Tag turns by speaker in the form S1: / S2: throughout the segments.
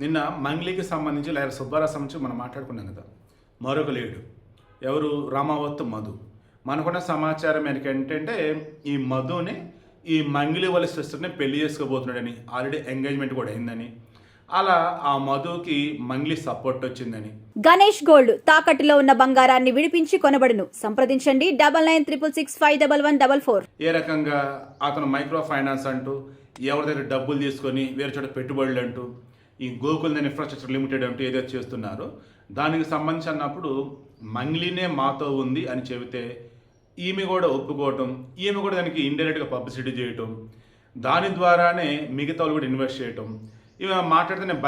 S1: నిన్న మంగ్లీకి సంబంధించి లేదా సుబ్బారావు సంబంధించి మనం మాట్లాడుకున్నాం కదా. మరొక లేడు ఎవరు, రామావత్ మధు. మనకున్న సమాచారం ఏంటంటే ఈ మధుని ఈ మంగ్లీ వాళ్ళ సిస్టర్ని పెళ్లి చేసుకోబోతున్నాడని, ఆల్రెడీ ఎంగేజ్మెంట్ కూడా అయిందని, అలా ఆ మధుకి మంగ్లీ సపోర్ట్ వచ్చిందని.
S2: గణేష్ గోల్డ్ తాకట్టులో ఉన్న బంగారాన్ని విడిపించి కొనబడును. సంప్రదించండి 9966651144.
S1: ఏ రకంగా అతను మైక్రో ఫైనాన్స్ అంటూ ఎవరి దగ్గర డబ్బులు తీసుకొని వేరే చోట పెట్టుబడులు అంటూ ఈ గోకుల్దన్ ఇన్ఫ్రాస్ట్రక్చర్ లిమిటెడ్ అంటూ ఏదైతే చేస్తున్నారో దానికి సంబంధించి అన్నప్పుడు మంగ్లీనే మాతో ఉంది అని చెబితే ఈమె కూడా ఒప్పుకోవటం, ఈమె కూడా దానికి ఇండైరెక్ట్గా పబ్లిసిటీ చేయటం, దాని ద్వారానే మిగతా వాళ్ళు కూడా ఇన్వెస్ట్ చేయటం. ఇవి మాట్లాడితే నేను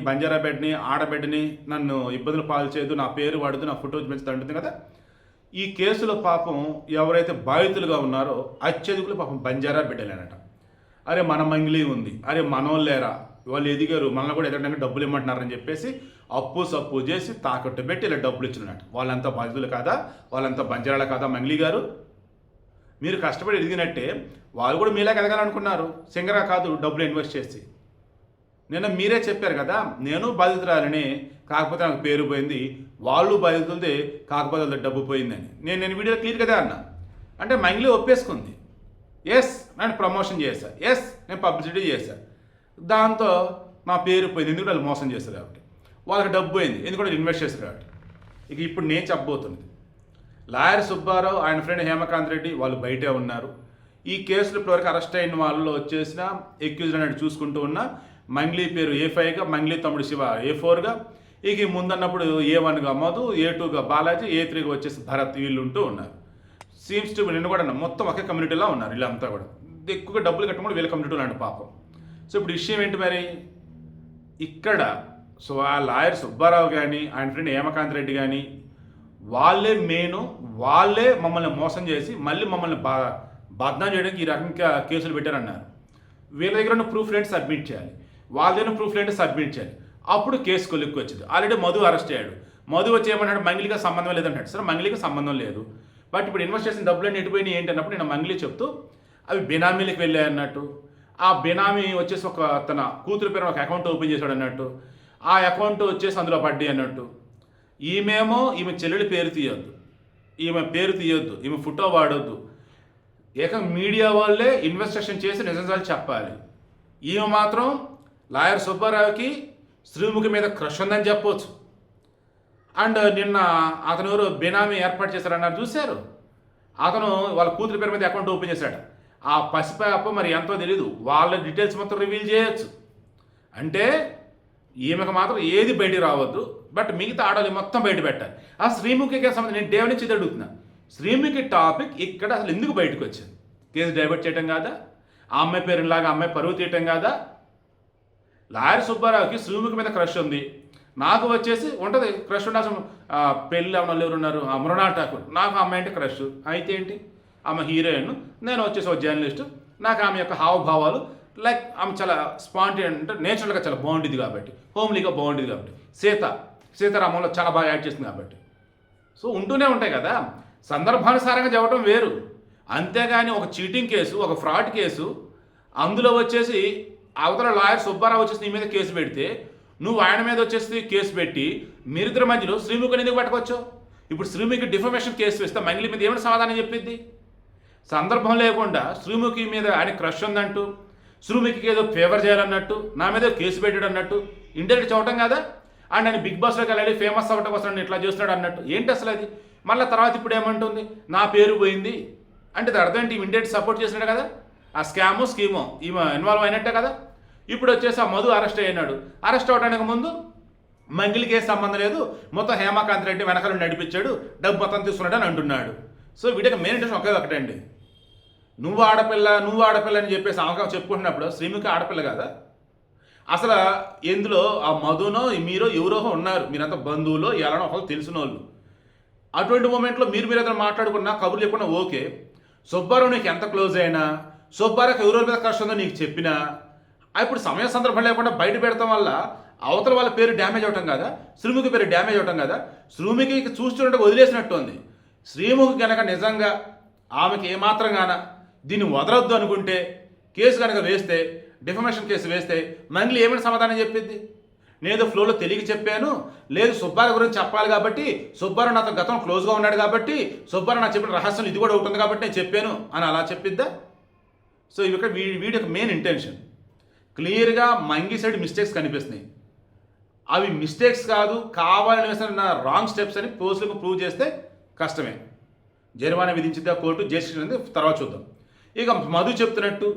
S1: బంజారా బెడ్ని ఆడబిడ్డని నన్ను ఇబ్బందులు పాలు చేయదు, నా పేరు వాడదు, నా ఫోటో పెంచుతూ అంటుంది కదా. ఈ కేసులో పాపం ఎవరైతే బాధితులుగా ఉన్నారో అత్యధికులు పాపం బంజారా బిడ్డలేనట. అరే మన మంగ్లీ ఉంది, అరే మనోళ్ళేరా, వాళ్ళు ఎదిగారు, మనల్ని కూడా ఎదగడానికి డబ్బులు ఇమ్మంటున్నారని చెప్పేసి అప్పు సప్పు చేసి తాకట్టు పెట్టి ఇలా డబ్బులు ఇచ్చినట్టు. వాళ్ళంతా బాధితులు కాదా, వాళ్ళంతా బంజారాల కాదా? మంగ్లీ గారు మీరు కష్టపడి ఎదిగినట్టే వాళ్ళు కూడా మీలాగా ఎదగాలనుకున్నారు, సింగరా కాదు డబ్బులు ఇన్వెస్ట్ చేసి. నిన్న మీరే చెప్పారు కదా, నేను బాధితురాలని, కాకపోతే నాకు పేరు పోయింది, వాళ్ళు బాధితులదే కాకపోతే వాళ్ళ డబ్బు పోయిందని. నేను వీడియో క్లియర్ కదా అన్నా. అంటే మంగ్లీ ఒప్పేసుకుంది, ఎస్ నేను ప్రమోషన్ చేశాను, ఎస్ నేను పబ్లిసిటీ చేశాను, దాంతో నా పేరు పోయింది, ఎందుకంటే వాళ్ళు మోసం చేశారు కాబట్టి, వాళ్ళకి డబ్బు పోయింది ఎందుకంటే ఇన్వెస్ట్ చేశారు కాబట్టి. ఇక ఇప్పుడు నేను చెప్పబోతుంది, లాయర్ సుబ్బారావు ఆయన ఫ్రెండ్ హేమకాంత్ రెడ్డి వాళ్ళు బయటే ఉన్నారు. ఈ కేసులో ఇప్పటివరకు అరెస్ట్ అయిన వాళ్ళలో వచ్చేసిన ఎక్యూజ్డ్ అనేది చూసుకుంటూ ఉన్న మంగ్లీ పేరు A5గా, మంగ్లీ తమ్ముడు శివ A4గా, ఇక ముందన్నప్పుడు A1గా మధు, A2గా బాలాజీ, A3గా వచ్చేసి భరత్, వీళ్ళు ఉంటూ ఉన్నారు. సీమ్స్ టు నిన్ను కూడా మొత్తం ఒకే కమ్యూనిటీలో ఉన్నారు వీళ్ళంతా కూడా. ఎక్కువగా డబ్బులు కట్టడం వీళ్ళ కమ్యూనిటీలో అండి పాపం. సో ఇప్పుడు విషయం ఏంటి మరి ఇక్కడ? సో ఆ లాయర్ సుబ్బారావు కానీ ఆయన ఫ్రెండ్ హేమకాంత్ రెడ్డి కానీ వాళ్ళే వాళ్ళే మమ్మల్ని మోసం చేసి మళ్ళీ మమ్మల్ని బద్నాం చేయడానికి ఈ రకంగా కేసులు పెట్టారన్నారు. వీళ్ళ దగ్గర ఉన్న ప్రూఫ్ ఏంటి సబ్మిట్ చేయాలి, వాళ్ళ దగ్గర ప్రూఫ్ ఏంటి సబ్మిట్ చేయాలి, అప్పుడు కేసు కొలిక్కి వచ్చింది. ఆల్రెడీ మధు అరెస్ట్ అయ్యాడు. మధు వచ్చి ఏమన్నాడు, మంగ్లీగా సంబంధం లేదంటాడు. సరే మంగ్లీగా సంబంధం లేదు, బట్ ఇప్పుడు ఇన్వెస్ట్ చేసిన డబ్బులు ఎటుపోయినాయి ఏంటి అన్నప్పుడు నేను మంగ్లీ చెప్తూ అవి బినామీలకు వెళ్ళాయి అన్నట్టు, ఆ బినామీ వచ్చేసి ఒక తన కూతురు పేరు ఒక అకౌంట్ ఓపెన్ చేశాడు అన్నట్టు, ఆ అకౌంట్ వచ్చేసి అందులో పడ్డాయి అన్నట్టు. ఈమె చెల్లెలి పేరు తీయొద్దు, ఈమె పేరు తీయొద్దు, ఈమె ఫోటో వాడొద్దు, మీడియా వాళ్ళే ఇన్వెస్టిగేషన్ చేసి నిజాలు చెప్పాలి. ఈమె మాత్రం లాయర్ సుబ్బారావుకి శ్రీముఖి మీద క్రష్ ఉందని చెప్పవచ్చు. అండ్ నిన్న అతను ఎవరు బినామీ ఏర్పాటు చేశారన్నారు చూశారు, అతను వాళ్ళ కూతురి పేరు మీద అకౌంట్ ఓపెన్ చేశాడు. ఆ పసిపాప మరి ఎంతో తెలీదు, వాళ్ళ డీటెయిల్స్ మొత్తం రివీల్ చేయొచ్చు. అంటే ఈమెకు మాత్రం ఏది బయటికి రావద్దు, బట్ మిగతా ఆడవాళ్ళు మొత్తం బయట పెట్టాలి. ఆ శ్రీముఖికి సంబంధించి నేను డే నుంచి ఇది అడుగుతున్నా, శ్రీముఖి టాపిక్ ఇక్కడ అసలు ఎందుకు బయటకు వచ్చింది? కేసు డైవర్ట్ చేయటం కాదా? ఆ అమ్మాయి పేరులాగా అమ్మాయి పరువు తీయటం కాదా? లాయర్ సుబ్బారావుకి శ్రీముఖి మీద క్రష్ ఉంది, నాకు వచ్చేసి ఉంటుంది క్రష్ ఉండాల్సిన పెళ్ళి అమ్మ ఎవరు ఉన్నారు, మృణాల్ ఠాకూర్, నాకు అమ్మాయి అంటే క్రష్. అయితే ఏంటి, ఆమె హీరోయిన్, నేను వచ్చేసి ఒక జర్నలిస్టు, నాకు ఆమె యొక్క హావభావాలు లైక్ ఆమె చాలా స్పాంటేనియస్ అంటే నేచురల్గా చాలా బాగుంటుంది కాబట్టి, హోమ్లీగా బాగుంటుంది కాబట్టి, సీతారామంలో చాలా బాగా యాక్ట్ చేస్తుంది కాబట్టి. సో ఉంటూనే ఉంటాయి కదా, సందర్భానుసారంగా చెప్పడం వేరు. అంతేగాని ఒక చీటింగ్ కేసు, ఒక ఫ్రాడ్ కేసు, అందులో వచ్చేసి అవతల లాయర్ సుబ్బారావు వచ్చేసి నీ మీద కేసు పెడితే నువ్వు ఆయన మీద వచ్చేసి కేసు పెట్టి మీరిద్దరి మధ్యలో శ్రీముఖిని ఎందుకు పట్టుకోవచ్చు? ఇప్పుడు శ్రీముఖి డిఫమేషన్ కేసు వేస్తే మంగ్లీ మీద ఏమైనా సమాధానం చెప్పింది? సందర్భం లేకుండా శ్రీముఖి మీద ఆయన క్రష్ ఉందంటూ, శ్రీముఖికి ఏదో ఫేవర్ చేయాలన్నట్టు, నా మీద కేసు పెట్టాడు అన్నట్టు ఇండైరెక్ట్ చూడటం కదా. అండ్ ఆయన బిగ్ బాస్లోకి వెళ్ళాలి, ఫేమస్ అవ్వటం కోసం ఇట్లా చేస్తున్నాడు అన్నట్టు. ఏంటి అసలు అది? మళ్ళీ తర్వాత ఇప్పుడు ఏమంటుంది, నా పేరు పోయింది అంటే అర్థం ఏంటి? ఇండైరెక్ట్ సపోర్ట్ చేసినాడు కదా, ఆ స్కీమో ఈమె ఇన్వాల్వ్ అయినట్టే కదా. ఇప్పుడు వచ్చేసి ఆ మధు అరెస్ట్ అయినాడు. అరెస్ట్ అవడానికి ముందు మంగ్లీకి ఏ సంబంధం లేదు, మొత్తం హేమకాంత్ రెడ్డి వెనకాల నడిపించాడు, డబ్బు మొత్తం తీసుకున్నాడు అని అంటున్నాడు. సో వీడికి మెయిన్ ఇంట్రెస్ట్ ఒకటండి, నువ్వు ఆడపిల్ల అని చెప్పేసి అవకాశం చెప్పుకుంటున్నప్పుడు శ్రీముఖి ఆడపిల్ల కదా. అసలు ఎందులో ఆ మధునో మీరు ఎవరో ఉన్నారు, మీరంతా బంధువులో ఎలానో ఒకళ్ళు తెలిసిన వాళ్ళు. అటువంటి మూమెంట్లో మీరు ఏదైనా మాట్లాడుకున్నా, కబుర్లు చెప్పినా ఓకే. సుబ్బారావు నీకు ఎంత క్లోజ్ అయినా, సుబ్బారావుకి ఎవరి మీద కష్టం ఉందో నీకు చెప్పినా, ఇప్పుడు సమయ సందర్భం లేకుండా బయట పెడతాం వల్ల అవతల వాళ్ళ పేరు డ్యామేజ్ అవటం కదా, శ్రీముఖి పేరు డ్యామేజ్ అవటం కదా. శ్రీముఖి చూస్తుంటే వదిలేసినట్టు ఉంది. శ్రీముఖి కనుక నిజంగా ఆమెకి ఏమాత్రం గాన దీన్ని వదలొద్దు అనుకుంటే, కేసు కనుక వేస్తే, డిఫమేషన్ కేసు వేస్తే మంగ్లీ ఏమైనా సమాధానం చెప్పిద్ది? నేను ఫ్లోలో తెలియక చెప్పాను, లేదు సుబ్బారావు గురించి చెప్పాలి కాబట్టి, సుబ్బారావు నాతో గతం క్లోజ్గా ఉన్నాడు కాబట్టి, సుబ్బారావు నాకు చెప్పిన రహస్యం ఇది కూడా ఉంటుంది కాబట్టి నేను చెప్పాను అని అలా చెప్పిద్దా? సో ఇవి ఇక్కడ వీడి యొక్క మెయిన్ ఇంటెన్షన్. క్లియర్గా మంగి సైడ్ మిస్టేక్స్ కనిపిస్తున్నాయి. అవి మిస్టేక్స్ కాదు, కావాలని వేసిన రాంగ్ స్టెప్స్ అని పోలీసులకు ప్రూవ్ చేస్తే కష్టమే. జరిమానా విధించిందా కోర్టు, జడ్జి తర్వాత చూద్దాం. ఇక మధు చెప్తున్నట్టు,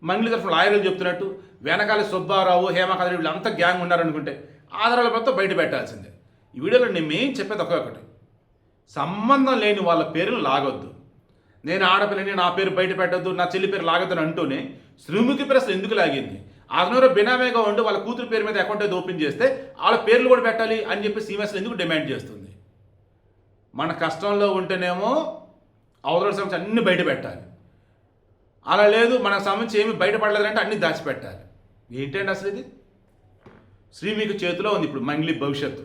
S1: మంగ్లీ తరఫున లాయర్లు చెప్తున్నట్టు వెనకాల సుబ్బారావు, హేమకాంత్ వీళ్ళంతా గ్యాంగ్ ఉన్నారనుకుంటే ఆధారాల మొత్తం బయట పెట్టాల్సిందే. ఈ వీడియోలో నేను మెయిన్ చెప్పేది ఒక్కొక్కటి, సంబంధం లేని వాళ్ళ పేర్లు లాగొద్దు. నేను ఆడపిల్లని నా పేరు బయట పెట్టద్దు, నా చెల్లి పేరు లాగొద్దు అని అంటూనే శ్రీముఖి పేరు అసలు ఎందుకు లాగింది? అతను బినామీగా ఉండి వాళ్ళ కూతురు పేరు మీద అకౌంట్ అయితే ఓపెన్ చేస్తే వాళ్ళ పేర్లు కూడా పెట్టాలి అని చెప్పి సీఎంఎస్లు ఎందుకు డిమాండ్ చేస్తుంది? మన కష్టంలో ఉంటేనేమో అవతల సంబంధించి అన్ని బయట పెట్టాలి, అలా లేదు మనకు సంబంధించి ఏమి బయటపడలేదంటే అన్ని దాచిపెట్టాలి. ఏంటండి అసలు ఇది? శ్రీముఖి చేతిలో ఉంది ఇప్పుడు మంగ్లీ భవిష్యత్తు.